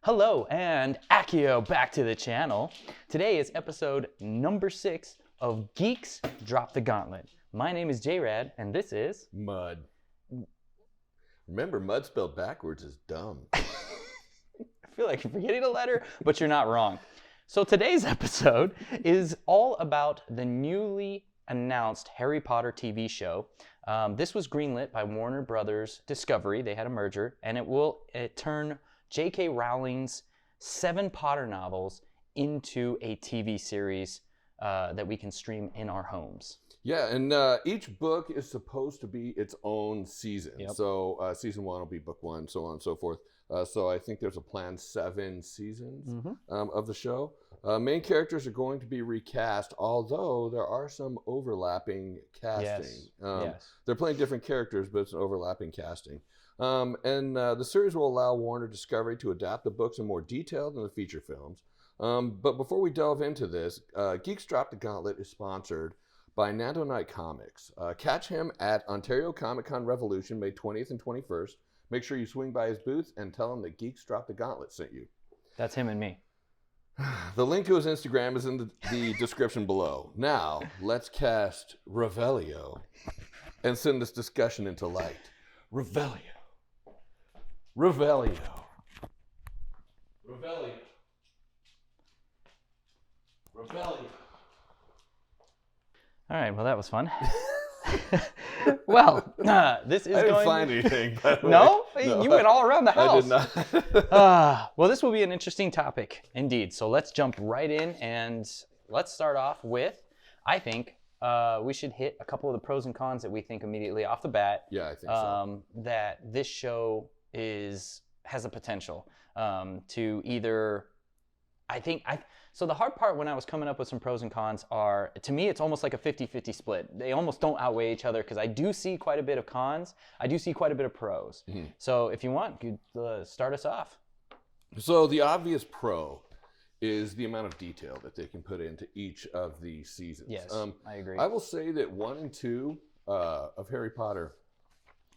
Hello and Akio back to the channel. Today is episode number 6 of Geeks Drop the Gauntlet. My name is J-Rad and this is... Mud. Remember, mud spelled backwards is dumb. I feel like you're forgetting a letter, but you're not wrong. So today's episode is all about the newly announced Harry Potter TV show. This was greenlit by Warner Brothers Discovery. They had a merger, and it turn J.K. Rowling's 7 Potter novels into a TV series that we can stream in our homes. Yeah, and each book is supposed to be its own season. Yep. So season 1 will be book 1, so on and so forth. So I think there's a planned 7 seasons of the show. Main characters are going to be recast, although there are some overlapping casting. Yes. They're playing different characters, but it's an overlapping casting. And the series will allow Warner Discovery to adapt the books in more detail than the feature films. But before we delve into this, Geeks Drop the Gauntlet is sponsored by Nando Knight Comics. Catch him at Ontario Comic Con Revolution, May 20th and 21st. Make sure you swing by his booth and tell him that Geeks Drop the Gauntlet sent you. That's him and me. The link to his Instagram is in the description below. Now, let's cast Revelio and send this discussion into light. Revelio. Revelio. Revelio. Revelio. All right, well, that was fun. Well, this is I didn't going... find anything, by the way. No? No, You went all around the house. I did not. Well, this will be an interesting topic, indeed. So let's jump right in, and let's start off with, I think, we should hit a couple of the pros and cons that we think immediately off the bat. Yeah, I think so. That this show has a potential to either... So the hard part when I was coming up with some pros and cons are, to me, it's almost like a 50-50 split. They almost don't outweigh each other because I do see quite a bit of cons. I do see quite a bit of pros. Mm-hmm. So if you want, you start us off. So the obvious pro is the amount of detail that they can put into each of the seasons. Yes, I agree. I will say that 1 and 2 of Harry Potter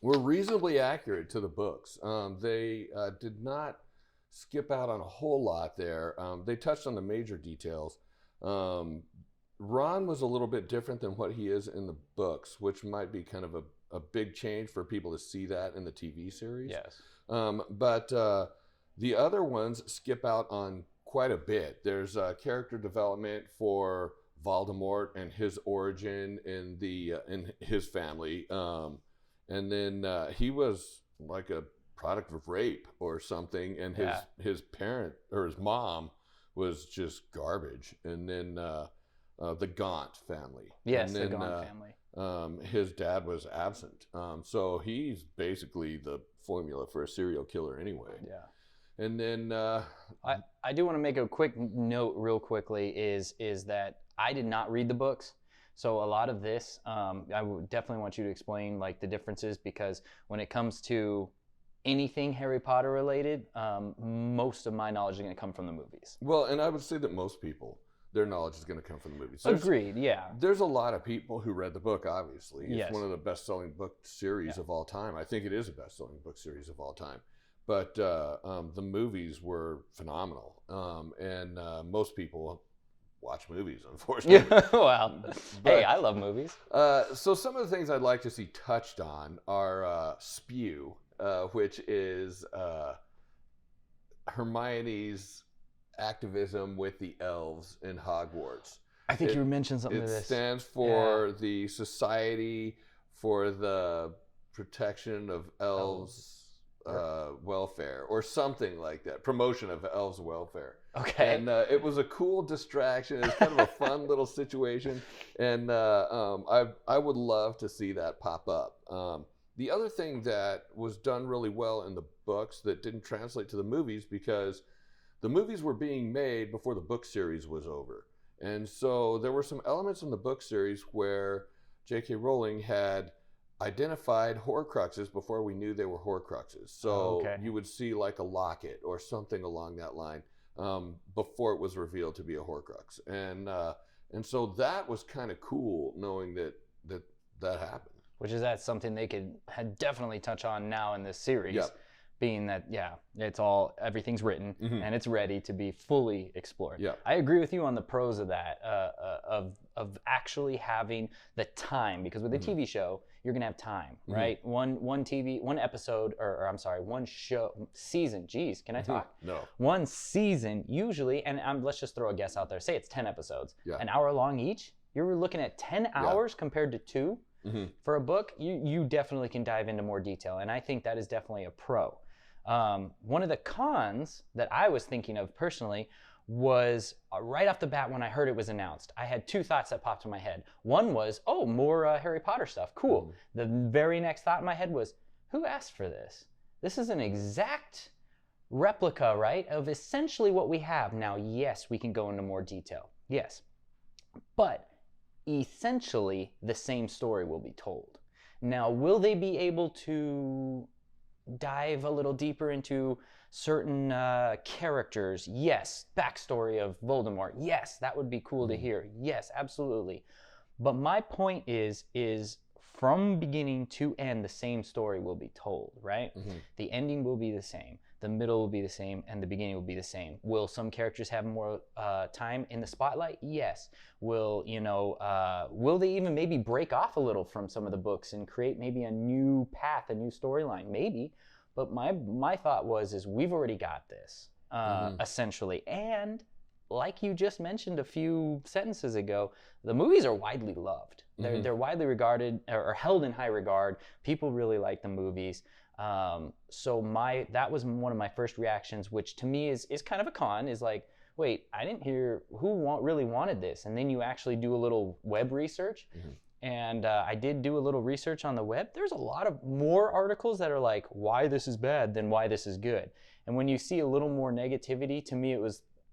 were reasonably accurate to the books. They did not skip out on a whole lot there. They touched on the major details. Ron was a little bit different than what he is in the books, which might be kind of a big change for people to see that in the TV series. Yes. But the other ones skip out on quite a bit. There's character development for Voldemort and his origin in his family. And then he was like a product of rape or something, and his parent or his mom was just garbage. And then the Gaunt family. Yes, and then, the Gaunt family. His dad was absent. So he's basically the formula for a serial killer anyway. Yeah. And then I do want to make a quick note real quickly is that I did not read the books. So a lot of this, I would definitely want you to explain like the differences, because when it comes to anything Harry Potter related, most of my knowledge is going to come from the movies. Well, and I would say that most people, their knowledge is going to come from the movies. Agreed, yeah. There's a lot of people who read the book, obviously. It's yes. one of the best-selling book series of all time. I think it is a best-selling book series of all time. But the movies were phenomenal. And most people watch movies, unfortunately. Yeah, well, hey, I love movies. So some of the things I'd like to see touched on are Spew, which is Hermione's activism with the elves in Hogwarts. I think you mentioned something to this. It stands for the Society for the Protection of Elves' Welfare, or something like that. Promotion of elves' welfare. Okay. And it was a cool distraction. It was kind of a fun little situation. And I would love to see that pop up. The other thing that was done really well in the books that didn't translate to the movies, because the movies were being made before the book series was over. And so there were some elements in the book series where J.K. Rowling had identified Horcruxes before we knew they were Horcruxes. So you would see like a locket or something along that line before it was revealed to be a Horcrux. And so that was kind of cool, knowing that happened. Which is something they could definitely touch on now in this series. Yep. being that, everything's written and it's ready to be fully explored. Yeah. I agree with you on the pros of that, of actually having the time, because with a TV show, you're gonna have time, right? One season. Geez, can I talk? No. One season usually, and let's just throw a guess out there. Say it's 10 episodes, an hour long each. You're looking at 10 hours compared to 2. For a book, you definitely can dive into more detail, and I think that is definitely a pro. One of the cons that I was thinking of personally was right off the bat when I heard it was announced. I had 2 thoughts that popped in my head. One was, oh, more Harry Potter stuff, cool. The very next thought in my head was, who asked for this? This is an exact replica, right, of essentially what we have. Now, yes, we can go into more detail, yes, but essentially the same story will be told. Now, will they be able to dive a little deeper into certain characters? Yes. Backstory of Voldemort? Yes, that would be cool to hear. Yes, absolutely. But my point is from beginning to end, the same story will be told, right? The ending will be the same. The middle will be the same, and the beginning will be the same. Will some characters have more time in the spotlight? Yes. Will they even maybe break off a little from some of the books and create maybe a new path, a new storyline? Maybe. But my thought is we've already got this, essentially. And like you just mentioned a few sentences ago, the movies are widely loved. They're widely regarded or held in high regard. People really like the movies. So that was one of my first reactions, which to me is kind of a con, is like, wait, I didn't hear who really wanted this. And then you actually do a little web research. And I did do a little research on the web. There's a lot of more articles that are like, why this is bad than why this is good. And when you see a little more negativity, to me,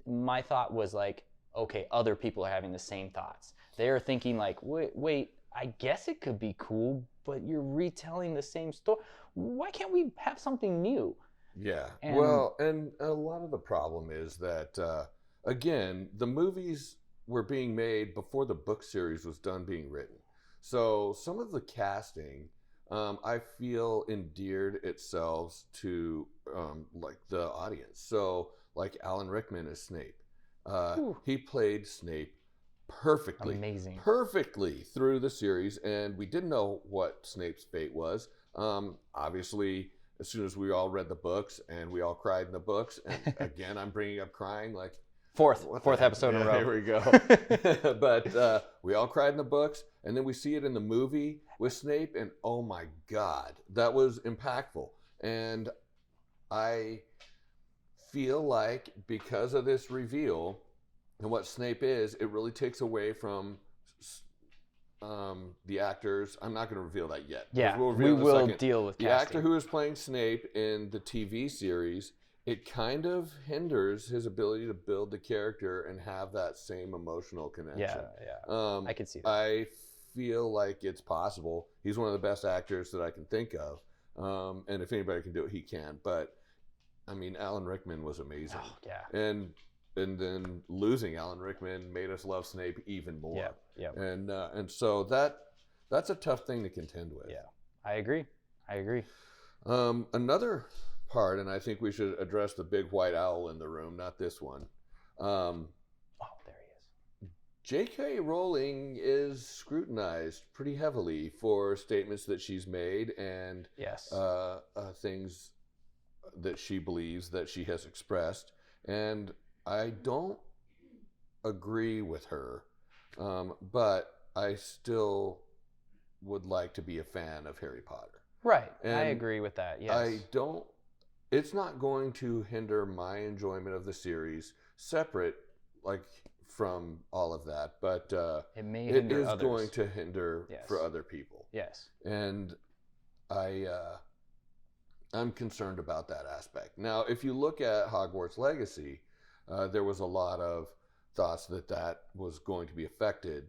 my thought was like, okay, other people are having the same thoughts. They are thinking like, wait, I guess it could be cool, but you're retelling the same story. Why can't we have something new? Yeah. And a lot of the problem is that, again, the movies were being made before the book series was done being written. So some of the casting, I feel endeared itself to like the audience. So like Alan Rickman as Snape. He played Snape perfectly. Amazing. Perfectly through the series, and we didn't know what Snape's fate was. Obviously, as soon as we all read the books and we all cried in the books, and again, I'm bringing up crying like fourth episode in a row. Here we go. But we all cried in the books, and then we see it in the movie with Snape, and oh my God, that was impactful. And I feel like because of this reveal and what Snape is, it really takes away from the actors. I'm not going to reveal that yet. Yeah, we will deal with the casting. actor who is playing Snape in the TV series. It kind of hinders his ability to build the character and have that same emotional connection. Yeah. I could see that. I feel like it's possible. He's one of the best actors that I can think of. And if anybody can do it, he can. But, I mean, Alan Rickman was amazing. Oh, yeah. And then losing Alan Rickman made us love Snape even more. Yeah. And so that's a tough thing to contend with. Yeah, I agree. Another part, and I think we should address the big white owl in the room, not this one. Oh, there he is. J.K. Rowling is scrutinized pretty heavily for statements that she's made and things that she believes that she has expressed. And I don't agree with her, but I still would like to be a fan of Harry Potter. Right, and I agree with that, yes. It's not going to hinder my enjoyment of the series separate, like, from all of that, but it is others. Going to hinder for other people. Yes. And I'm concerned about that aspect. Now, if you look at Hogwarts Legacy, there was a lot of thoughts that was going to be affected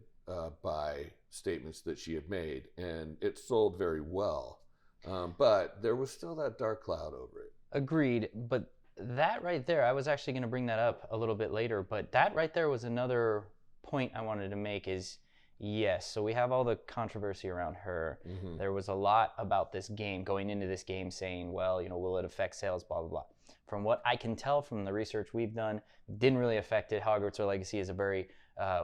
by statements that she had made, and it sold very well. But there was still that dark cloud over it. Agreed, but that right there, I was actually going to bring that up a little bit later, but that right there was another point I wanted to make is, Yes, so we have all the controversy around her. Mm-hmm. There was a lot about this game, going into this game, saying, well, will it affect sales, blah, blah, blah. From what I can tell from the research we've done, didn't really affect it. Hogwarts Legacy is a very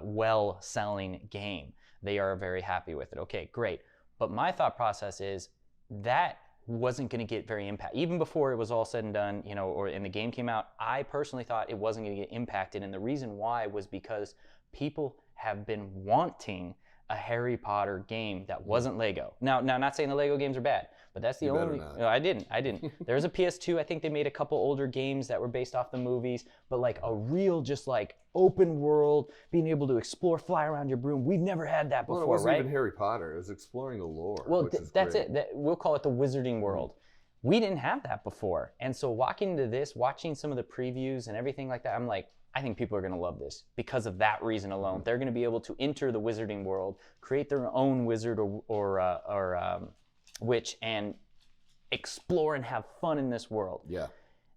well-selling game. They are very happy with it. Okay, great. But my thought process is that wasn't going to get very impact. Even before it was all said and done, or in the game came out, I personally thought it wasn't going to get impacted. And the reason why was because people have been wanting a Harry Potter game that wasn't Lego. Now, not saying the Lego games are bad, but that's the only. No, I didn't. There's a PS2. I think they made a couple older games that were based off the movies, but like a real, just like open world, being able to explore, fly around your broom. We've never had that before, well, it wasn't right? even Harry Potter. It was exploring the lore. Well, that's it. We'll call it the Wizarding World. We didn't have that before, and so walking into this, watching some of the previews and everything like that, I'm like, I think people are going to love this because of that reason alone. They're going to be able to enter the Wizarding World, create their own wizard or witch, and explore and have fun in this world. Yeah.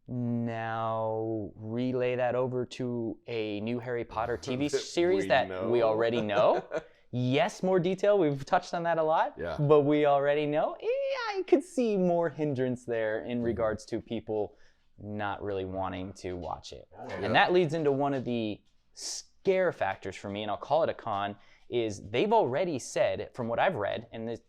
Now, relay that over to a new Harry Potter TV series that we already know. Yes, more detail. We've touched on that a lot. Yeah. But we already know. I could see more hindrance there in regards to people not really wanting to watch it. Yeah. And that leads into one of the scare factors for me, and I'll call it a con, is they've already said, from what I've read, and this,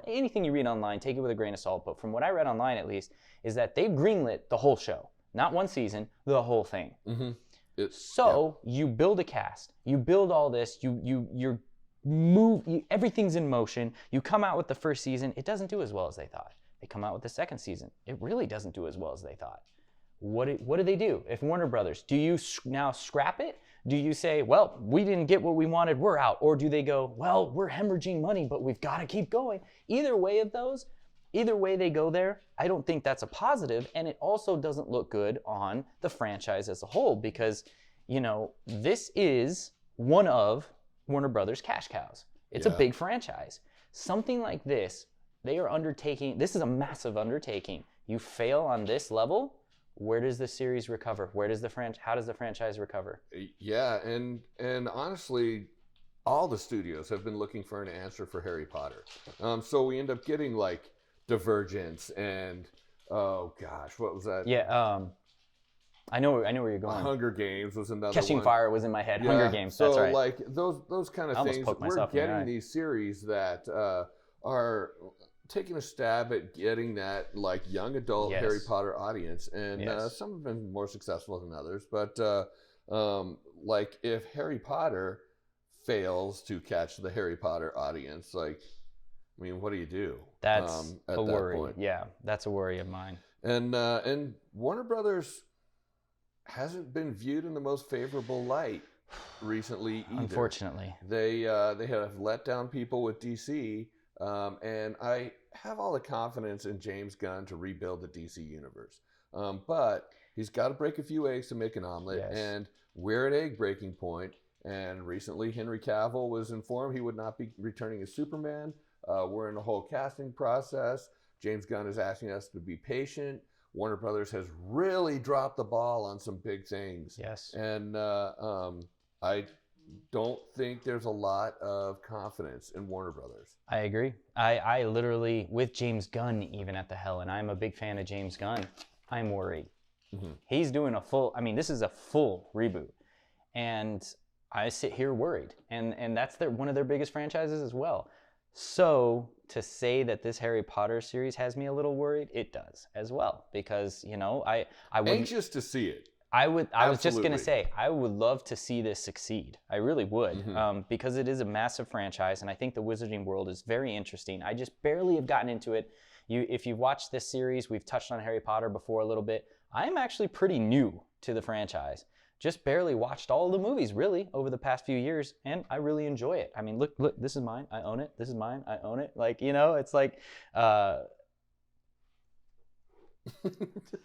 anything you read online, take it with a grain of salt, but from what I read online at least, is that they've greenlit the whole show. Not one season, the whole thing. Mm-hmm. You build a cast, you build all this, you're everything's in motion. You come out with the first season, it doesn't do as well as they thought. They come out with the second season, it really doesn't do as well as they thought. What do they do? If Warner Brothers, do you now scrap it? Do you say, well, we didn't get what we wanted, we're out? Or do they go, well, we're hemorrhaging money, but we've got to keep going? Either way they go there, I don't think that's a positive, and it also doesn't look good on the franchise as a whole because, this is one of Warner Brothers' cash cows. It's a big franchise. Something like this, they are undertaking, this is a massive undertaking. You fail on this level, where does the series recover? How does the franchise recover? Yeah, and honestly, all the studios have been looking for an answer for Harry Potter. So we end up getting like Divergence and oh gosh, what was that? Yeah, I know where you're going. Hunger Games was another Catching one. Fire was in my head. Yeah, Hunger Games, so that's right. like those kind of things. We're getting these series that are taking a stab at getting that like young adult Harry Potter audience, and some have been more successful than others. But like if Harry Potter fails to catch the Harry Potter audience, like, I mean, what do you do? That's at a that worry. point? Yeah, that's a worry of mine. And Warner Brothers hasn't been viewed in the most favorable light recently either. Unfortunately, they have let down people with DC, and I have all the confidence in James Gunn to rebuild the DC universe. But he's got to break a few eggs to make an omelet, and we're at egg breaking point. And recently, Henry Cavill was informed he would not be returning as Superman. We're in a whole casting process. James Gunn is asking us to be patient. Warner Brothers has really dropped the ball on some big things. Yes. And I don't think there's a lot of confidence in Warner Brothers. I agree. I literally, with James Gunn even at the helm, and I'm a big fan of James Gunn, I'm worried. Mm-hmm. He's doing this is a full reboot. And I sit here worried. And that's one of their biggest franchises as well. So to say that this Harry Potter series has me a little worried, it does as well. Because, I would anxious to see it. I was just going to say, I would love to see this succeed. I really would, because it is a massive franchise, and I think the Wizarding World is very interesting. I just barely have gotten into it. If you've watched this series, we've touched on Harry Potter before a little bit. I'm actually pretty new to the franchise. Just barely watched all the movies, really, over the past few years, and I really enjoy it. I mean, look, this is mine. I own it. This is mine. I own it. Like, it's like...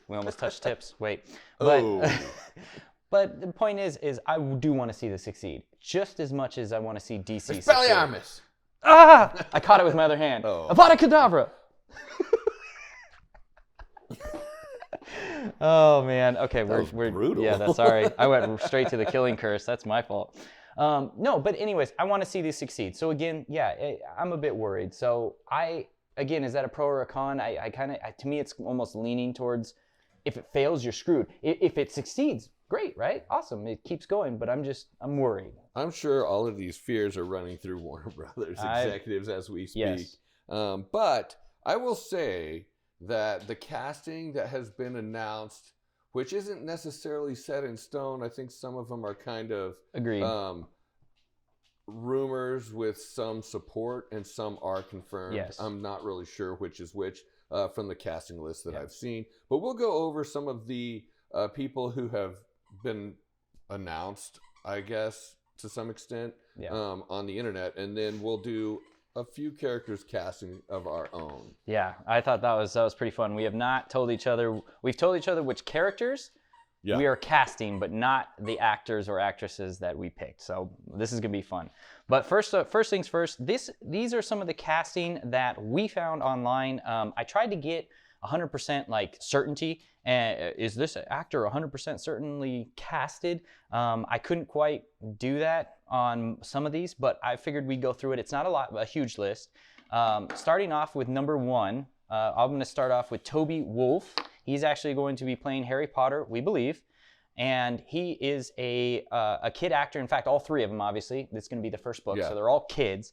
we almost touched tips. Wait. But, but the point is I do want to see this succeed just as much as I want to see DC succeed. Expelliarmus! Ah! I caught it with my other hand. Avada Kedavra! Oh, man. Okay, we're brutal. Yeah, that's sorry. I went straight to the killing curse. That's my fault. No, but anyways, I want to see this succeed. So again, yeah, I'm a bit worried. So again, is that a pro or a con? I kind of, to me, it's almost leaning towards if it fails, you're screwed. If it succeeds, great, right? Awesome. It keeps going, but I'm worried. I'm sure all of these fears are running through Warner Brothers executives as we speak. Yes. But I will say that the casting that has been announced, which isn't necessarily set in stone, I think some of them are kind of Agreed. Rumors with some support and some are confirmed. Yes. I'm not really sure which is which from the casting list that I've seen. But we'll go over some of the people who have been announced, I guess, to some extent on the internet. And then we'll do a few characters casting of our own. Yeah, I thought that was pretty fun. We have not told each other. We've told each other which characters we are casting, but not the actors or actresses that we picked. So this is gonna be fun. But first things first. These are some of the casting that we found online. I tried to get 100% like certainty. Is this actor 100% certainly casted? I couldn't quite do that on some of these, but I figured we'd go through it. It's not a huge list. Starting off with number 1, I'm going to start off with Toby Wolfe. He's actually going to be playing Harry Potter, we believe, and he is a kid actor. In fact, all 3 of them, obviously. This is going to be the first book, so they're all kids.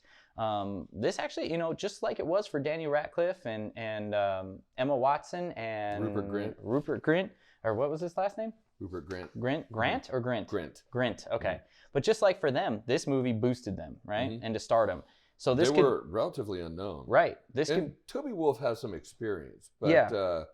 This actually, just like it was for Daniel Radcliffe and Emma Watson and Rupert Grint, or what was his last name? Rupert Grint. Grant or Grint? Grint. Okay. Mm-hmm. But just like for them, this movie boosted them, right? Mm-hmm. And to stardom. So they were relatively unknown. Right. Toby Wolfe has some experience, but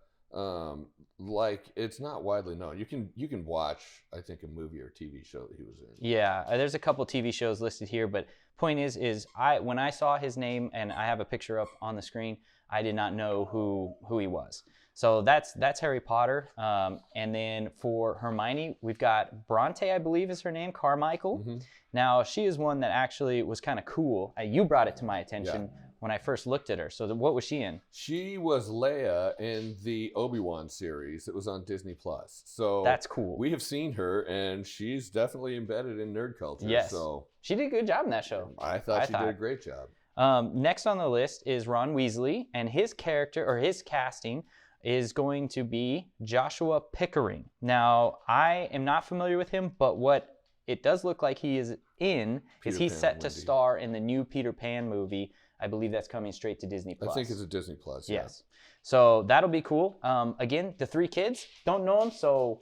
like it's not widely known. You can watch, I think, a movie or TV show that he was in. Yeah, there's a couple TV shows listed here, but point is when I saw his name, and I have a picture up on the screen, I did not know who he was. So that's Harry Potter. And then for Hermione, we've got Bronte, I believe is her name, Carmichael. Mm-hmm. Now, she is one that actually was kind of cool. You brought it to my attention when I first looked at her. So what was she in? She was Leia in the Obi-Wan series that was on Disney+. So that's cool. We have seen her, and she's definitely embedded in nerd culture. Yes. So she did a good job in that show. I thought she did a great job. Next on the list is Ron Weasley, and his character, or his casting, is going to be Joshua Pickering. Now, I am not familiar with him, but what it does look like he is in is he's set to star in the new Peter Pan movie. I believe that's coming straight to Disney+. I think it's a Disney+. Yes. So that'll be cool. Again, the 3 kids, don't know them, so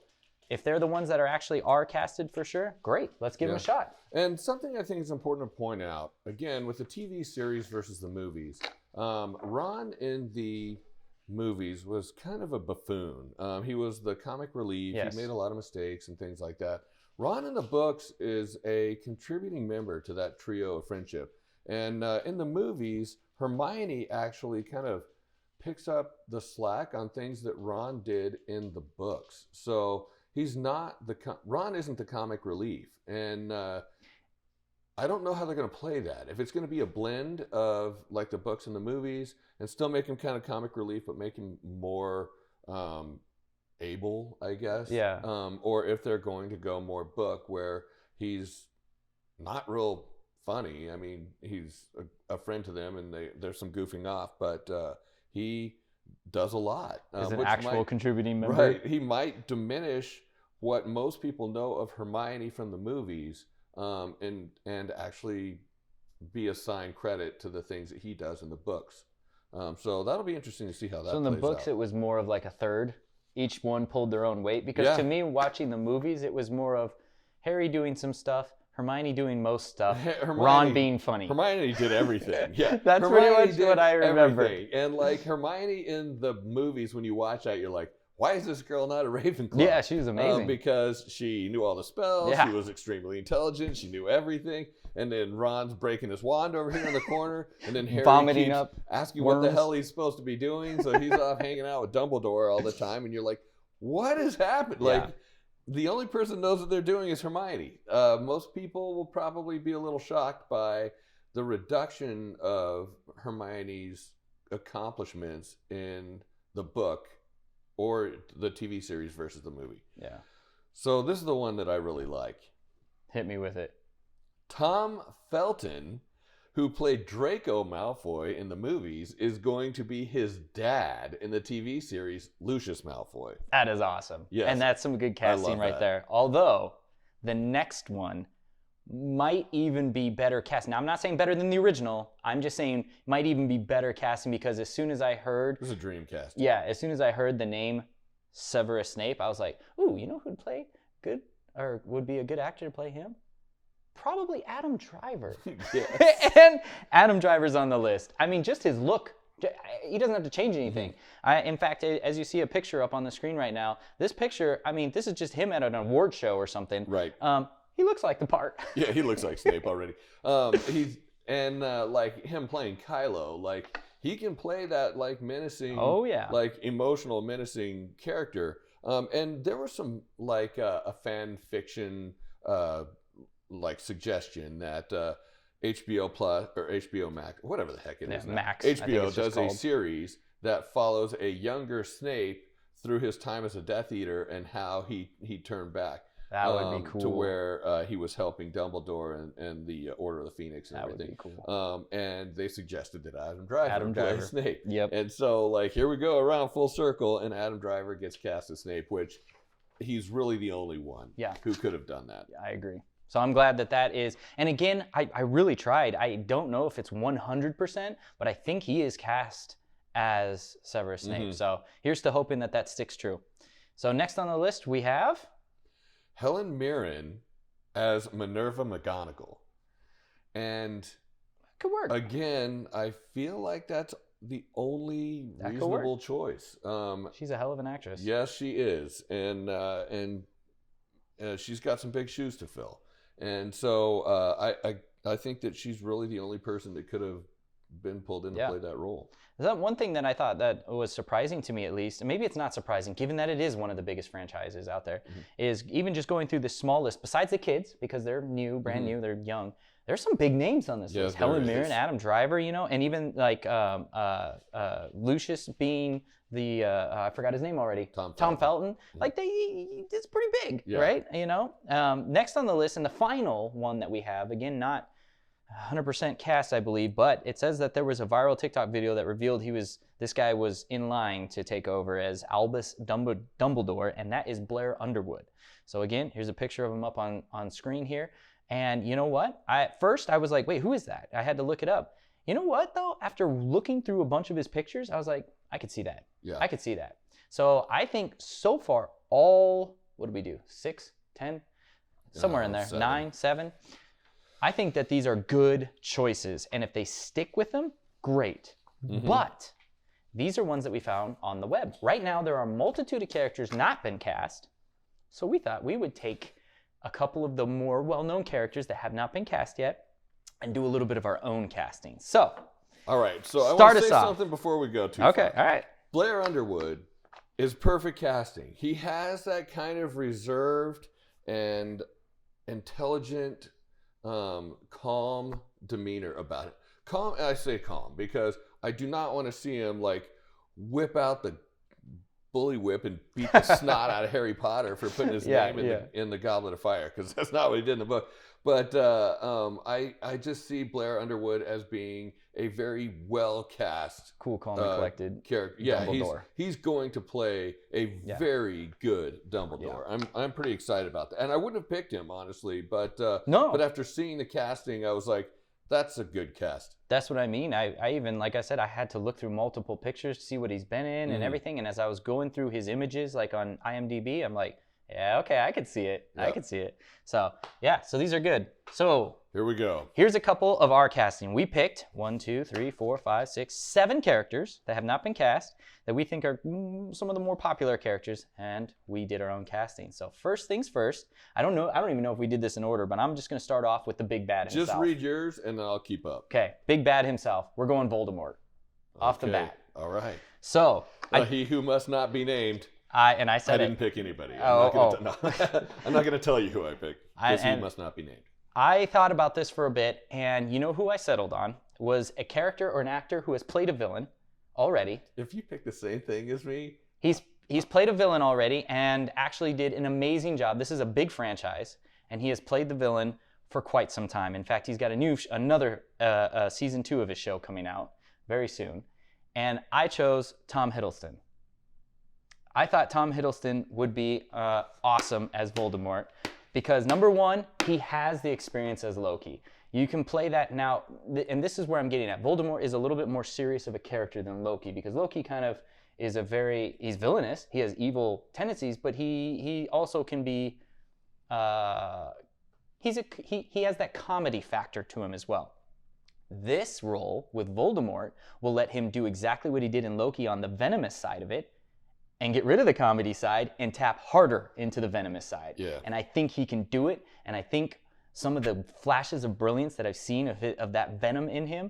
if they're the ones that are casted for sure, great. Let's give them a shot. And something I think is important to point out, again, with the TV series versus the movies, Ron in the movies was kind of a buffoon. He was the comic relief. Yes. He made a lot of mistakes and things like that. Ron in the books is a contributing member to that trio of friendship. And in the movies, Hermione actually kind of picks up the slack on things that Ron did in the books. So he's not Ron isn't the comic relief. And I don't know how they're going to play that. If it's going to be a blend of like the books and the movies and still make him kind of comic relief, but make him more able, I guess. Yeah. Or if they're going to go more book where he's not real funny. I mean, he's a friend to them and there's some goofing off, but he does a lot. Is an actual contributing member. Right. He might diminish what most people know of Hermione from the movies and actually be assigned credit to the things that he does in the books. So that'll be interesting to see how that plays out. So in the books, it was more of like a third. Each one pulled their own weight. Because to me, watching the movies, it was more of Harry doing some stuff, Hermione doing most stuff, Ron being funny. Hermione did everything. Yeah, that's Hermione pretty much what I remember. Everything. And like Hermione in the movies, when you watch that, you're like, why is this girl not a Ravenclaw? Yeah, she was amazing. Because she knew all the spells. Yeah. She was extremely intelligent. She knew everything. And then Ron's breaking his wand over here in the corner. And then Harry vomiting up asking worms. What the hell he's supposed to be doing. So he's off hanging out with Dumbledore all the time. And you're like, what has happened? Yeah. Like, the only person who knows what they're doing is Hermione. Most people will probably be a little shocked by the reduction of Hermione's accomplishments in the book or the TV series versus the movie. Yeah. So this is the one that I really like. Hit me with it. Tom Felton, who played Draco Malfoy in the movies, is going to be his dad in the TV series Lucius Malfoy. That is awesome. Yes. And that's some good casting right there. Although, the next one might even be better cast. Now, I'm not saying better than the original. I'm just saying might even be better casting because as soon as I heard... This is a dream cast. Yeah, as soon as I heard the name Severus Snape, I was like, ooh, you know who'd play good or would be a good actor to play him? Probably Adam Driver. Yes. And Adam Driver's on the list. I mean, just his look. He doesn't have to change anything. In fact, as you see a picture up on the screen right now, this picture, I mean, this is just him at an award show or something. Right. He looks like the part. Yeah, he looks like Snape already. Like him playing Kylo, like he can play that like menacing, like emotional menacing character. And there was some like a fan fiction like suggestion that HBO Plus or HBO Max, whatever the heck it is now, Max. HBO does a series that follows a younger Snape through his time as a Death Eater and how he turned back. That would be cool. To where he was helping Dumbledore and the Order of the Phoenix and everything. That would be cool. And they suggested that Adam Driver play Snape. Yep. And so, like, here we go around full circle, and Adam Driver gets cast as Snape, which he's really the only one who could have done that. Yeah, I agree. So I'm glad that is. And again, I really tried. I don't know if it's 100%, but I think he is cast as Severus Snape. So here's to hoping that sticks true. So next on the list, we have... Helen Mirren as Minerva McGonagall. And could work. Again, I feel like that's the only reasonable choice. She's a hell of an actress. Yes, she is. And she's got some big shoes to fill. And so I think that she's really the only person that could have been pulled in to play that role. That one thing that I thought that was surprising to me, at least, and maybe it's not surprising given that it is one of the biggest franchises out there, is even just going through the small list, besides the kids, because they're new, brand new, they're young, there's some big names on this list. Helen Mirren, Adam Driver, and even like Lucius being the, I forgot his name already, Tom Felton. Like, it's pretty big, right? Next on the list, and the final one that we have, again, not 100% cast, I believe, but it says that there was a viral TikTok video that revealed this guy was in line to take over as Albus Dumbledore, and that is Blair Underwood. So again, here's a picture of him up on screen here. And you know what? At first, I was like, wait, who is that? I had to look it up. You know what, though? After looking through a bunch of his pictures, I was like, I could see that. Yeah. I could see that. So I think so far, what did we do? 6, 10? Somewhere in there. 7. 9, 7? I think that these are good choices, and if they stick with them, great. But these are ones that we found on the web. Right now, there are a multitude of characters not been cast, so we thought we would take a couple of the more well-known characters that have not been cast yet and do a little bit of our own casting. So, all right. So I want to say something before we go too far. Okay, all right. Blair Underwood is perfect casting. He has that kind of reserved and intelligent, calm demeanor about it. Calm, I say calm because I do not want to see him like whip out the bully whip and beat the snot out of Harry Potter for putting his name in the Goblet of Fire, because that's not what he did in the book. But I just see Blair Underwood as being a very well cast, cool, calm, and collected character. Yeah, he's going to play a very good Dumbledore. Yeah. I'm pretty excited about that, and I wouldn't have picked him honestly, but but after seeing the casting, I was like, that's a good cast. That's what I mean. I even, like I said, I had to look through multiple pictures to see what he's been in and everything. And as I was going through his images, like on IMDb, I'm like, yeah, okay, I could see it. Yep. I could see it. So, yeah, so these are good. So, here we go. Here's a couple of our casting. We picked 1, 2, 3, 4, 5, 6, 7 characters that have not been cast that we think are some of the more popular characters, and we did our own casting. So, first things first, I don't even know if we did this in order, but I'm just going to start off with the big bad himself. Just read yours, and I'll keep up. Okay, big bad himself. We're going Voldemort off the bat. All right. So, he who must not be named. I didn't pick anybody. I'm not going to tell you who I picked. Because he must not be named. I thought about this for a bit, and you know who I settled on? Was a character or an actor who has played a villain already. If you pick the same thing as me. He's played a villain already and actually did an amazing job. This is a big franchise, and he has played the villain for quite some time. In fact, he's got another season 2 of his show coming out very soon. And I chose Tom Hiddleston. I thought Tom Hiddleston would be awesome as Voldemort because, number one, he has the experience as Loki. You can play that now, and this is where I'm getting at. Voldemort is a little bit more serious of a character than Loki because Loki kind of is he's villainous. He has evil tendencies, but he also can be, he has that comedy factor to him as well. This role with Voldemort will let him do exactly what he did in Loki on the venomous side of it, and get rid of the comedy side and tap harder into the venomous side. Yeah. And I think he can do it. And I think some of the flashes of brilliance that I've seen of that venom in him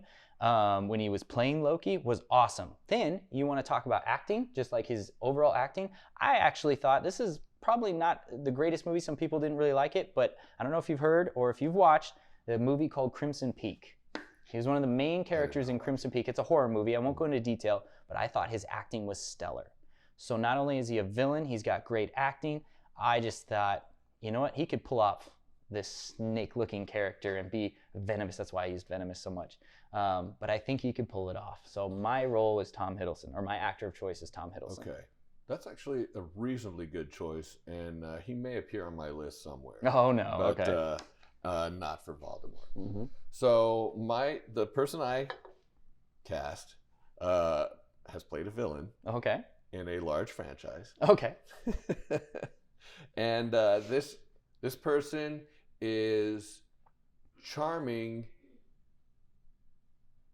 when he was playing Loki was awesome. Then you want to talk about acting, just like his overall acting. I actually thought this is probably not the greatest movie. Some people didn't really like it, but I don't know if you've heard or if you've watched the movie called Crimson Peak. He was one of the main characters in Crimson Peak. It's a horror movie. I won't go into detail, but I thought his acting was stellar. So not only is he a villain, he's got great acting. I just thought, you know what? He could pull off this snake-looking character and be venomous. That's why I used venomous so much. But I think he could pull it off. So my role was Tom Hiddleston, or my actor of choice is Tom Hiddleston. Okay. That's actually a reasonably good choice, and he may appear on my list somewhere. Oh, no. But, Okay. Not for Voldemort. Mm-hmm. So the person I cast has played a villain Okay. in a large franchise. Okay. And this person is charming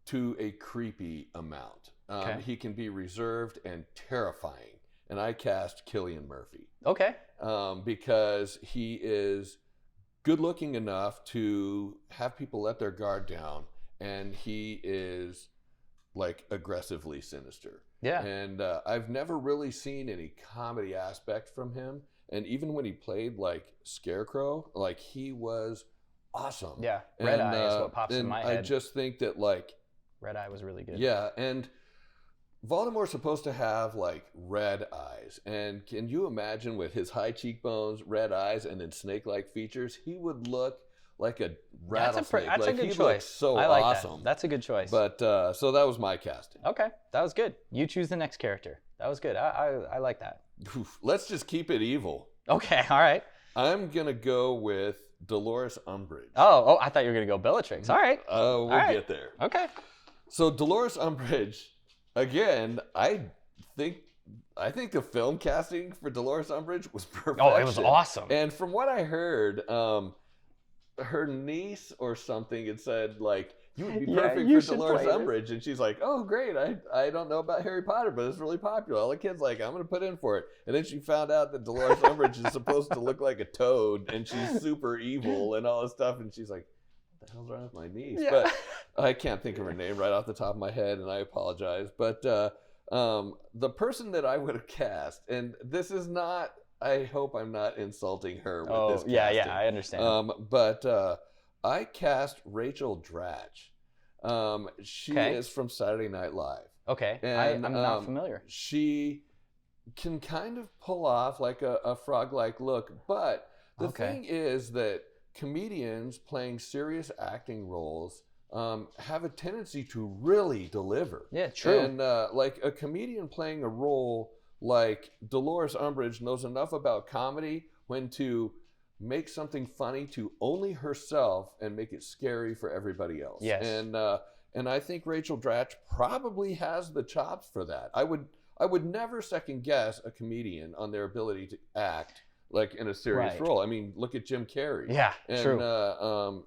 to a creepy amount. Okay. He can be reserved and terrifying. And I cast Cillian Murphy. Okay. Because he is good looking enough to have people let their guard down. And he is like aggressively sinister. Yeah. And I've never really seen any comedy aspect from him. And even when he played like Scarecrow, like he was awesome. Yeah. Red Eye is what pops in my head. I just think that like Red Eye was really good. Yeah, and Voldemort's supposed to have like red eyes. And can you imagine with his high cheekbones, red eyes, and then snake-like features, he would look like a rattlesnake. That's like, a good he choice. looks so I like awesome. that. That's a good choice. But so that was my casting. Okay, that was good. You choose the next character. That was good. I like that. Oof, let's just keep it evil. Okay, all right. I'm gonna go with Dolores Umbridge. Oh, I thought you were gonna go Bellatrix. All right. We'll get there. Okay. So Dolores Umbridge, again, I think the film casting for Dolores Umbridge was perfect. Oh, it was awesome. And from what I heard, her niece or something had said like, you would be perfect for Dolores Umbridge. And she's like, oh, great. I don't know about Harry Potter, but it's really popular. All the kids like, I'm going to put in for it. And then she found out that Dolores Umbridge is supposed to look like a toad and she's super evil and all this stuff. And she's like, what the hell's wrong with my niece? Yeah. But I can't think of her name right off the top of my head, and I apologize. But the person that I would have cast, and this is not, I hope I'm not insulting her with this casting. Yeah, I understand. But I cast Rachel Dratch. She is from Saturday Night Live. Okay, And, I'm not familiar. She can kind of pull off like a frog-like look, but the thing is that comedians playing serious acting roles have a tendency to really deliver. Yeah, true. And like a comedian playing a role like Dolores Umbridge knows enough about comedy when to make something funny to only herself and make it scary for everybody else. Yes. And I think Rachel Dratch probably has the chops for that. I would never second guess a comedian on their ability to act like in a serious role. I mean, look at Jim Carrey. Yeah, and, true.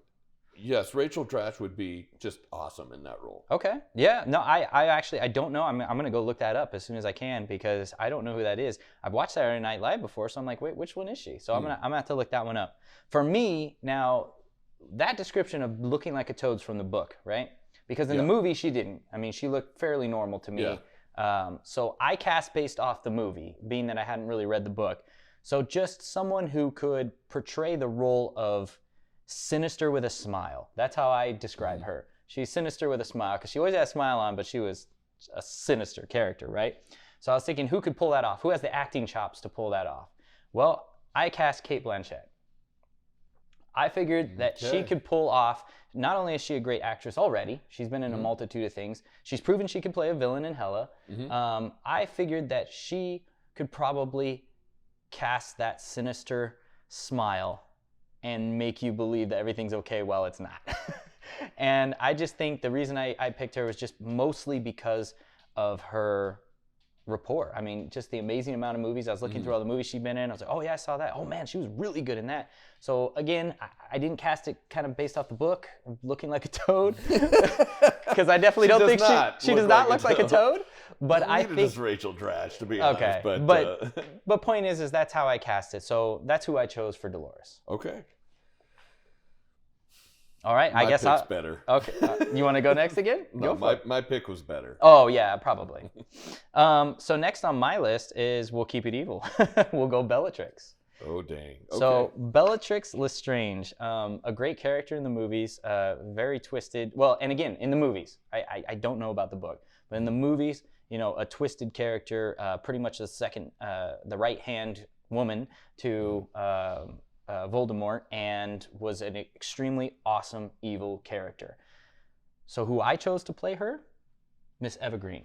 Yes, Rachel Dratch would be just awesome in that role. Okay. Yeah. No, I actually don't know. I'm gonna go look that up as soon as I can because I don't know who that is. I've watched Saturday Night Live before, so I'm like, wait, which one is she? So I'm gonna have to look that one up. For me, now that description of looking like a toad's from the book, right? Because in the movie she didn't. I mean, she looked fairly normal to me. Yeah. So I cast based off the movie, being that I hadn't really read the book. So just someone who could portray the role of sinister with a smile. That's how I describe her. She's sinister with a smile because she always had a smile on, but she was a sinister character, right? So I was thinking, who could pull that off? Who has the acting chops to pull that off? Well, I cast Cate Blanchett. I figured that she could pull off, not only is she a great actress already, she's been in a multitude of things, she's proven she could play a villain in Hella. I figured that she could probably cast that sinister smile and make you believe that everything's okay while it's not. And I just think the reason I picked her was just mostly because of her rapport. I mean, just the amazing amount of movies. I was looking through all the movies she'd been in. I was like, oh yeah, I saw that. Oh man, she was really good in that. So again, I didn't cast it kind of based off the book, looking like a toad, because I definitely don't think she does not look like a toad. But I think it's Rachel Dratch, to be honest. But point is that's how I cast it. So that's who I chose for Dolores. Okay. All right, I guess pick's better. Okay, you want to go next again? No, my pick was better. Oh yeah, probably. So next on my list is we'll keep it evil. We'll go Bellatrix. Oh dang. Okay. So Bellatrix Lestrange, a great character in the movies, very twisted. Well, and again in the movies, I don't know about the book, but in the movies, you know, a twisted character, pretty much the right hand woman to. Voldemort, and was an extremely awesome evil character. So who I chose to play her? Miss Eva Green.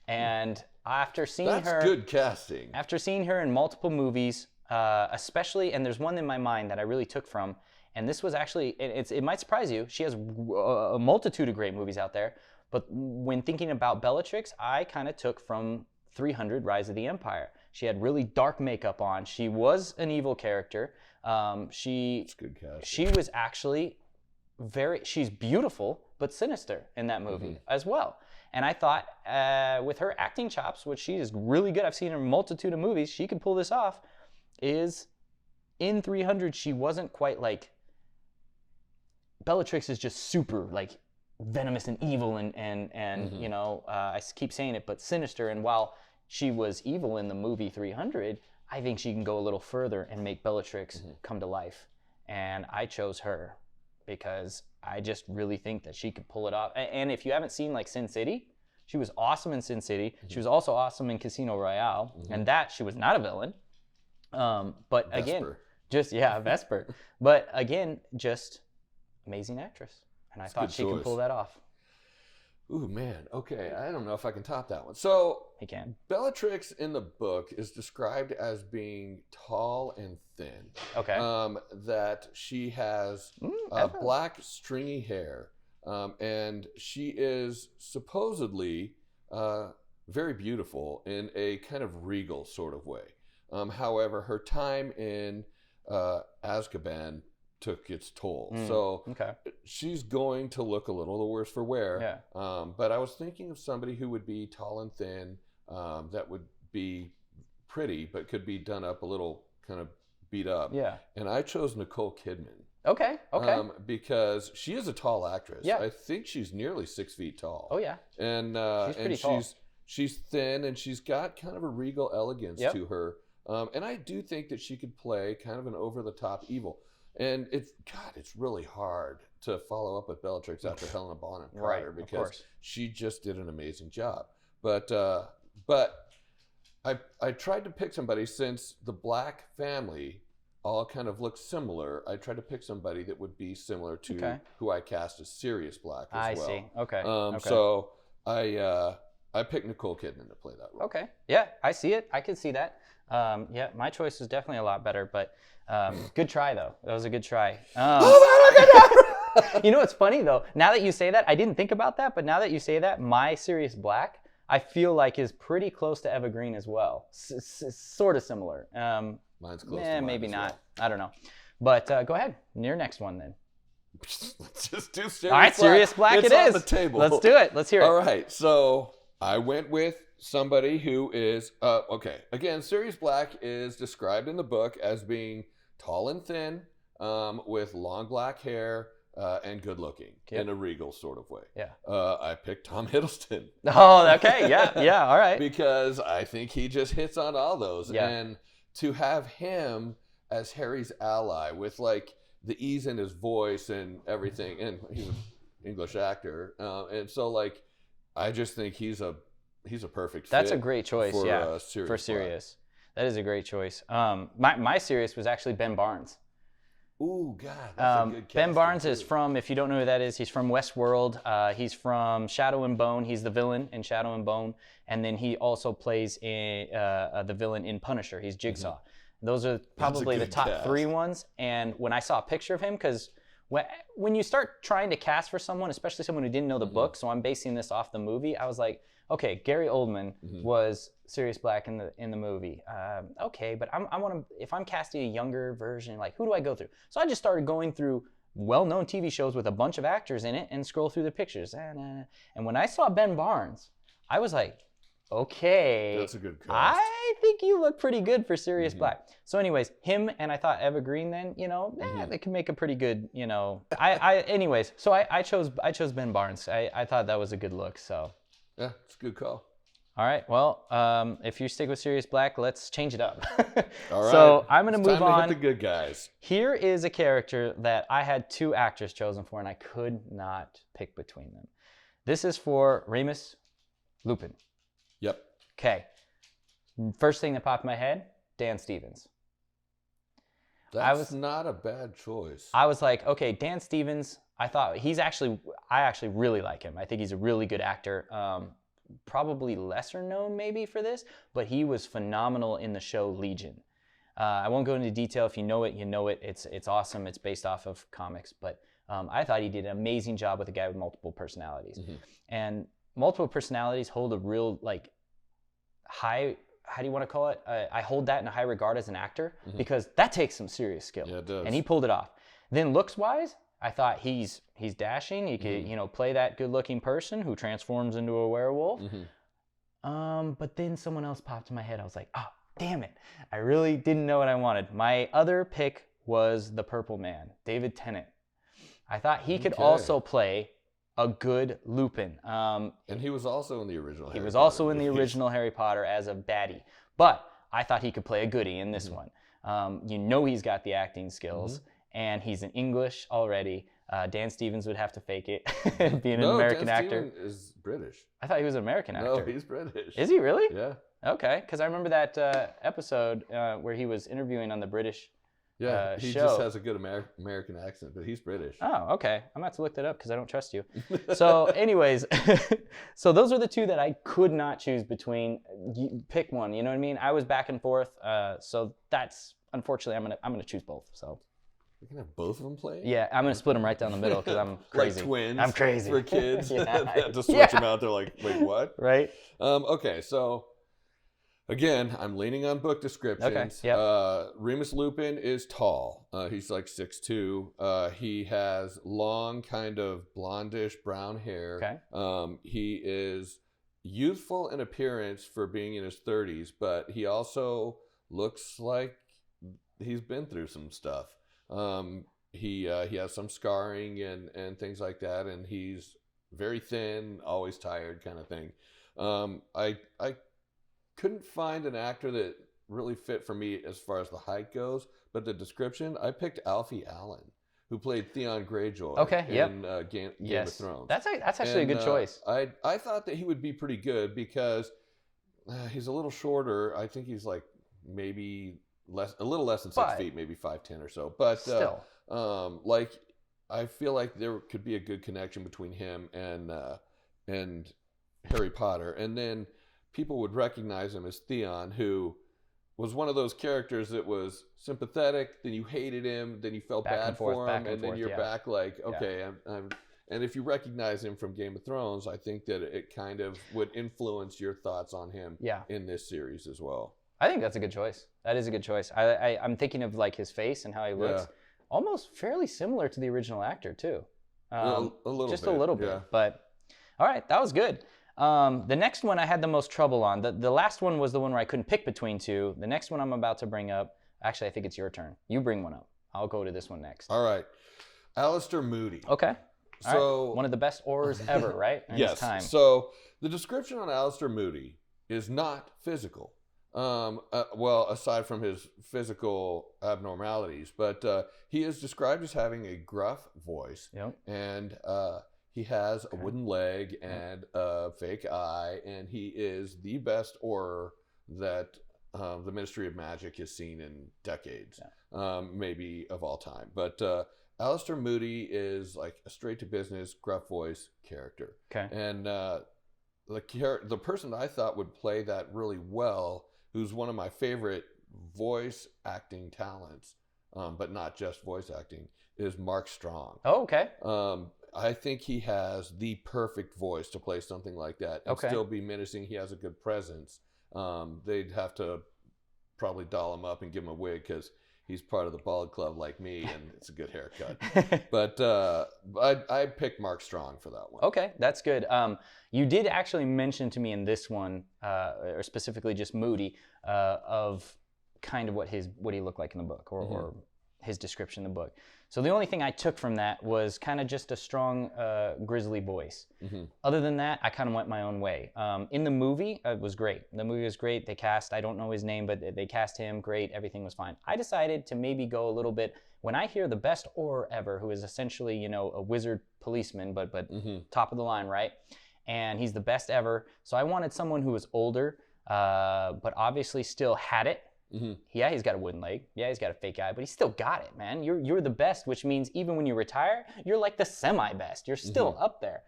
And after seeing her... That's good casting. After seeing her in multiple movies, especially, and there's one in my mind that I really took from, and this was actually, it might surprise you, she has a multitude of great movies out there, but when thinking about Bellatrix, I kind of took from 300 Rise of the Empire. She had really dark makeup on. She was an evil character. She was actually she's beautiful, but sinister in that movie as well. And I thought with her acting chops, which she is really good, I've seen her in a multitude of movies, she could pull this off, is in 300, she wasn't quite like, Bellatrix is just super like venomous and evil and you know, I keep saying it, but sinister. And while she was evil in the movie 300, I think she can go a little further and make Bellatrix come to life. And I chose her because I just really think that she could pull it off. And if you haven't seen like Sin City, she was awesome in Sin City. She was also awesome in Casino Royale. And that she was not a villain. But again, Vesper. But again, just amazing actress. And I thought she could pull that off. Ooh, man. Okay, I don't know if I can top that one. So, he can. Bellatrix in the book is described as being tall and thin. Okay. That she has black, stringy hair, and she is supposedly very beautiful in a kind of regal sort of way. However, her time in Azkaban took its toll. So she's going to look a little the worse for wear. Yeah. But I was thinking of somebody who would be tall and thin, that would be pretty, but could be done up a little kind of beat up. Yeah. And I chose Nicole Kidman. Okay. Because she is a tall actress. Yeah. I think she's nearly 6 feet tall. Oh, yeah. And she's pretty tall. She's thin, and she's got kind of a regal elegance to her. And I do think that she could play kind of an over-the-top evil. And it's really hard to follow up with Bellatrix after Helena Bonham Carter, because she just did an amazing job. But I tried to pick somebody, since the Black family all kind of look similar. I tried to pick somebody that would be similar to who I cast as Sirius Black as well. I see. Okay. So I picked Nicole Kidman to play that role. Okay. Yeah, I see it. I can see that. Yeah, my choice is definitely a lot better, but good try, though. That was a good try. You know what's funny, though? Now that you say that, I didn't think about that, but now that you say that, my Sirius Black, I feel like is pretty close to Eva Green as well. Sort of similar. Mine's close to mine maybe as not. well. I don't know. But go ahead. Your next one, then. Let's just do Sirius All right, Black. Sirius Black it's it is. on the table. Let's do it. Let's hear it. All right, so I went with somebody who is, again, Sirius Black is described in the book as being tall and thin, with long black hair, and good looking in a regal sort of way. Yeah. I picked Tom Hiddleston. Oh, okay. Yeah, all right. Because I think he just hits on all those. Yeah. And to have him as Harry's ally with like the ease in his voice and everything, and he's an English actor, and so like I just think he's a perfect fit. That's a great choice, Sirius for Sirius. That is a great choice. My Sirius was actually Ben Barnes. Ooh, God, that's a good Ben casting, Barnes is too. from, if you don't know who that is, he's from Westworld. He's from Shadow and Bone. He's the villain in Shadow and Bone. And then he also plays in, the villain in Punisher. He's Jigsaw. Those are probably the good top cast. 3 ones. And when I saw a picture of him, because when you start trying to cast for someone, especially someone who didn't know the book, so I'm basing this off the movie, I was like, okay, Gary Oldman was Sirius Black in the movie. Okay, but I want to, if I'm casting a younger version, like who do I go through? So I just started going through well-known TV shows with a bunch of actors in it and scroll through the pictures. And when I saw Ben Barnes, I was like, okay, That's a good cast. I think you look pretty good for Sirius Black. So anyways, him and I thought Eva Green then, they could make a pretty good, anyways, so I chose Ben Barnes. I thought that was a good look, so. Yeah, it's a good call. All right, well, if you stick with Sirius Black, let's change it up. All right. So I'm going to It's move time to on. hit the good guys. Here is a character that I had 2 actors chosen for, and I could not pick between them. This is for Remus Lupin. Yep. Okay. First thing that popped in my head, Dan Stevens. That's not a bad choice. I was like, okay, Dan Stevens, I actually really like him. I think he's a really good actor. Probably lesser known maybe for this, but he was phenomenal in the show Legion. I won't go into detail. If you know it, you know it. It's awesome. It's based off of comics, but I thought he did an amazing job with a guy with multiple personalities. And multiple personalities hold a real high, how do you want to call it? I hold that in a high regard as an actor because that takes some serious skill. Yeah, it does. And he pulled it off. Then looks-wise, I thought he's dashing. He could, play that good-looking person who transforms into a werewolf. But then someone else popped in my head. I was like, oh, damn it. I really didn't know what I wanted. My other pick was the Purple Man, David Tennant. I thought he could also play a good Lupin. And he was also in the original He was also in the original Harry Potter as a baddie. But I thought he could play a goodie in this one. He's got the acting skills. And he's in English already. Dan Stevens would have to fake it, being an American actor. Dan Stevens is British. I thought he was an American actor. No, he's British. Is he really? Yeah. Okay, because I remember that episode where he was interviewing on the British he show. just has a good American accent, but he's British. Oh, okay. I'm about to look that up because I don't trust you. So anyways, so those are the 2 that I could not choose between. Pick one, you know what I mean? I was back and forth. So that's, unfortunately, I'm gonna choose both. So. We can have both of them play? Yeah, I'm going to split them right down the middle because I'm crazy. Like twins? I'm crazy. For kids? Yeah. To switch them out, they're like, wait, what? Right? Okay, so again, I'm leaning on book descriptions. Okay, yep. Remus Lupin is tall. He's like 6'2". He has long, kind of blondish brown hair. Okay. He is youthful in appearance for being in his 30s, but he also looks like he's been through some stuff. He has some scarring and things like that, and he's very thin, always tired, kind of thing. I couldn't find an actor that really fit for me as far as the height goes, but the description, I picked Alfie Allen, who played Theon Greyjoy in Game of Thrones. That's actually a good choice. I thought that he would be pretty good because he's a little shorter. I think he's like maybe a little less than 6 feet, maybe 5'10" or so. But still, I feel like there could be a good connection between him and Harry Potter, and then people would recognize him as Theon, who was one of those characters that was sympathetic, then you hated him, then you felt bad for him, and then you're back like, okay, I'm. And if you recognize him from Game of Thrones, I think that it kind of would influence your thoughts on him in this series as well. I think that's a good choice. That is a good choice. I'm thinking of like his face and how he looks, almost fairly similar to the original actor too. A little bit. But all right, that was good. The next one I had the most trouble on. The last one was the one where I couldn't pick between 2. The next one I'm about to bring up, actually I think it's your turn. You bring one up. I'll go to this one next. All right. Alistair Moody. Okay. So one of the best aurors ever, right? In his time. So the description on Alistair Moody is not physical. Well, aside from his physical abnormalities, but he is described as having a gruff voice, and he has a wooden leg and a fake eye, and he is the best auror that the Ministry of Magic has seen in decades. maybe of all time. But Alistair Moody is like a straight to business, gruff voice character. Okay. And the person I thought would play that really well, who's one of my favorite voice acting talents, but not just voice acting, is Mark Strong. Oh, okay. I think he has the perfect voice to play something like that and still be menacing. He has a good presence. They'd have to probably doll him up and give him a wig because he's part of the bald club like me, and it's a good haircut. But I picked Mark Strong for that one. Okay, that's good. You did actually mention to me in this one, or specifically just Moody, of kind of what he looked like in the book, or his description in the book. So the only thing I took from that was kind of just a strong, grizzly voice. Other than that, I kind of went my own way. In the movie, it was great. The movie was great. They cast, I don't know his name, but they cast him great. Everything was fine. I decided to maybe go a little bit, when I hear the best Auror ever, who is essentially, a wizard policeman, but top of the line, right? And he's the best ever. So I wanted someone who was older, but obviously still had it. Yeah, he's got a wooden leg. Yeah, he's got a fake eye, but he's still got it, man. You're the best, which means even when you retire, you're like the semi-best. You're still up there.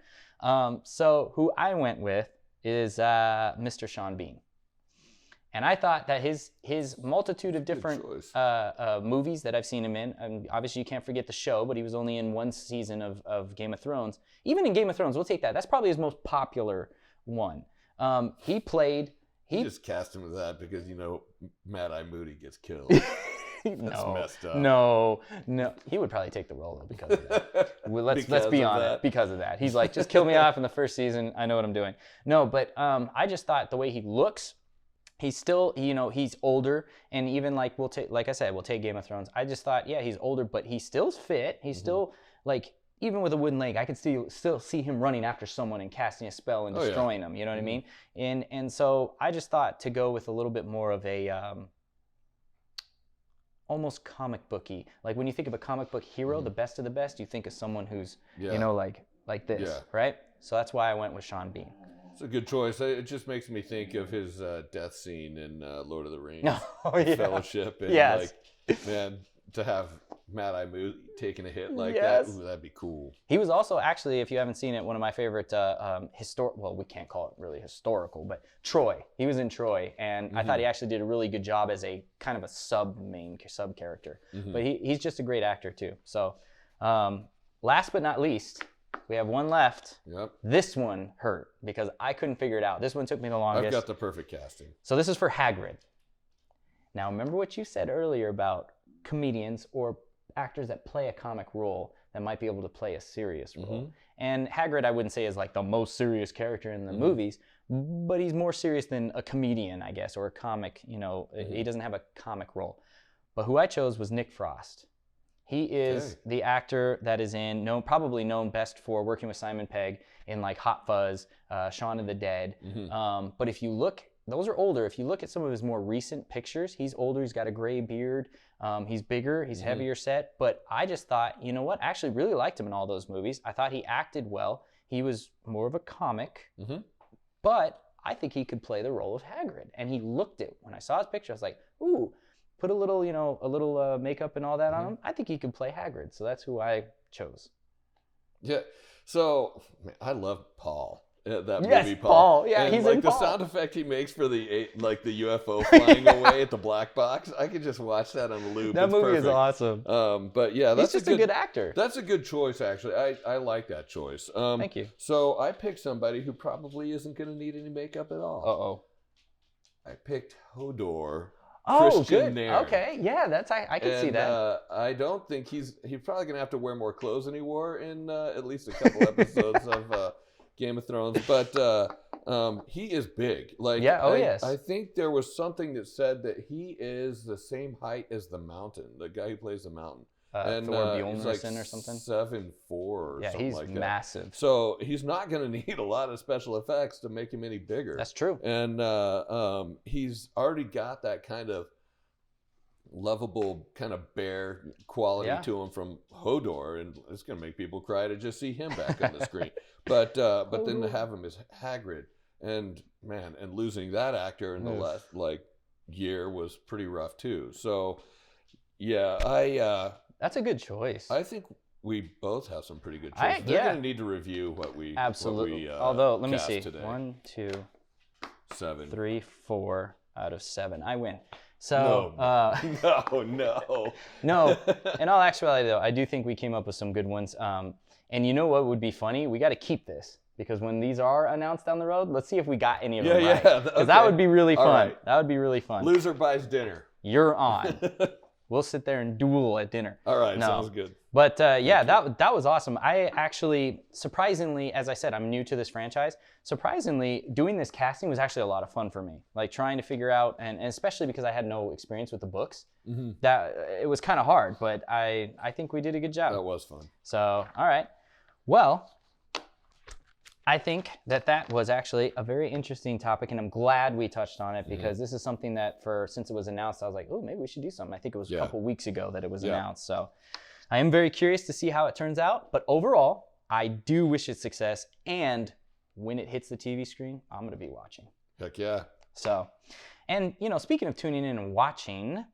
So who I went with is Mr. Sean Bean. And I thought that his multitude of different movies that I've seen him in, and obviously you can't forget the show, but he was only in one season of Game of Thrones. Even in Game of Thrones, we'll take that. That's probably his most popular one. He just cast him as that because, Mad Eye Moody gets killed. That's messed up. No. He would probably take the role though because of that. Let's be honest. Because of that. He's like, just kill me off in the first season. I know what I'm doing. No, but I just thought the way he looks, he's still, he's older, and even like we'll take Game of Thrones. I just thought, yeah, he's older, but he still's fit. He's still like, even with a wooden leg, I could still see him running after someone and casting a spell and destroying them. You know what I mean? And so I just thought to go with a little bit more of a almost comic booky. Like when you think of a comic book hero, the best of the best, you think of someone who's like this, right? So that's why I went with Sean Bean. It's a good choice. It just makes me think of his death scene in Lord of the Rings, Fellowship, and man, to have Mad Eye Moody taking a hit like that, ooh, that'd be cool. He was also actually, if you haven't seen it, one of my favorite well, we can't call it really historical, but Troy. He was in Troy, and I thought he actually did a really good job as a kind of a sub character. But he's just a great actor too. So last but not least, we have one left. Yep. This one hurt because I couldn't figure it out. This one took me the longest. I've got the perfect casting. So this is for Hagrid. Now remember what you said earlier about comedians or actors that play a comic role that might be able to play a serious role. And Hagrid, I wouldn't say is like the most serious character in the movies, but he's more serious than a comedian, I guess, or a comic, he doesn't have a comic role. But who I chose was Nick Frost. He is the actor that is probably known best for working with Simon Pegg in like Hot Fuzz, Shaun of the Dead. But if you look, those are older. If you look at some of his more recent pictures, he's older, he's got a gray beard, he's bigger, he's heavier set. But I just thought, you know what? I actually really liked him in all those movies. I thought he acted well. He was more of a comic, but I think he could play the role of Hagrid. And he looked it. When I saw his picture, I was like, ooh, put a little, makeup and all that on him. I think he could play Hagrid. So that's who I chose. Yeah. So, man, I love Paul. That movie, Paul. Yeah, and he's like in the Paul. sound effect he makes for the UFO flying away at the black box. I could just watch that on a loop. That movie is awesome. But yeah, he's just a good actor. That's a good choice, actually. I like that choice. Thank you. So I picked somebody who probably isn't going to need any makeup at all. I picked Hodor. Oh, Christian good. Nairn. Okay, yeah, I can see that. I don't think he's probably gonna have to wear more clothes than he wore in at least a couple episodes of Game of Thrones. But he is big. Like, yes. I think there was something that said that he is the same height as the Mountain, the guy who plays the Mountain. And Thor Bjornsson or something. 7'4" or something like that. He's massive. So he's not going to need a lot of special effects to make him any bigger. That's true. And he's already got that kind of lovable, kind of bear quality to him from Hodor, and it's going to make people cry to just see him back on the screen. But then to have him as Hagrid, and losing that actor in the last year was pretty rough too. So Yeah, That's a good choice. I think we both have some pretty good I- choices. They're yeah. going to need to review what we Absolutely. What we, Although, let me cast see. today. 1, 2, 7. 3, 4 out of 7. I win. So, No. no, in all actuality, though, I do think we came up with some good ones. And you know what would be funny? We got to keep this because when these are announced down the road, let's see if we got any of them right. Because that would be really fun. Right. That would be really fun. Loser buys dinner. You're on. We'll sit there and duel at dinner. All right, No. sounds good. But yeah, that was awesome. I actually, surprisingly, as I said, I'm new to this franchise. Surprisingly, doing this casting was actually a lot of fun for me. Like trying to figure out, and especially because I had no experience with the books, that it was kind of hard. But I think we did a good job. That was fun. So, all right. Well, I think that was actually a very interesting topic, and I'm glad we touched on it because this is something that since it was announced, I was like, oh, maybe we should do something. I think it was a couple weeks ago that it was announced. So I am very curious to see how it turns out. But overall, I do wish it success. And when it hits the TV screen, I'm going to be watching. Heck yeah. So, and, speaking of tuning in and watching,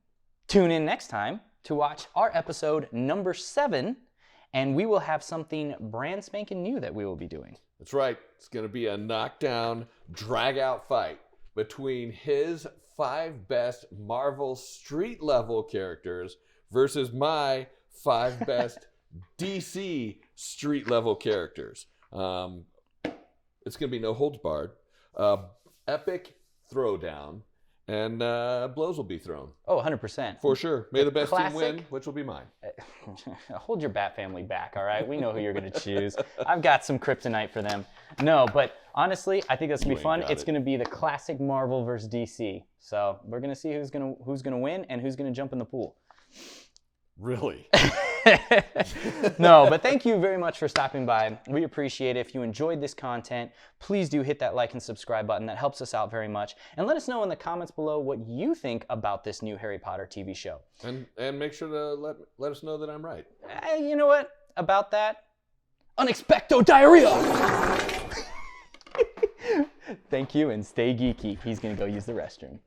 tune in next time to watch our episode number 7. And we will have something brand spanking new that we will be doing. That's right. It's going to be a knockdown, drag-out fight between his 5 best Marvel street-level characters versus my 5 best DC street-level characters. It's going to be no holds barred. Epic throwdown, and blows will be thrown. Oh, 100%. For sure. May the best team Classic. win, which will be mine. Hold your Bat family back, all right? We know who you're going to choose. I've got some kryptonite for them. No, but honestly, I think that's going to be fun. It's going to be the classic Marvel versus DC. So we're going to see who's going to win and who's going to jump in the pool. Really? No, but thank you very much for stopping by. We appreciate it. If you enjoyed this content, please do hit that like and subscribe button. That helps us out very much. And let us know in the comments below what you think about this new Harry Potter TV show. And make sure to let us know that I'm right. You know what? About that, unexpecto diarrhea. Thank you, and stay geeky. He's going to go use the restroom.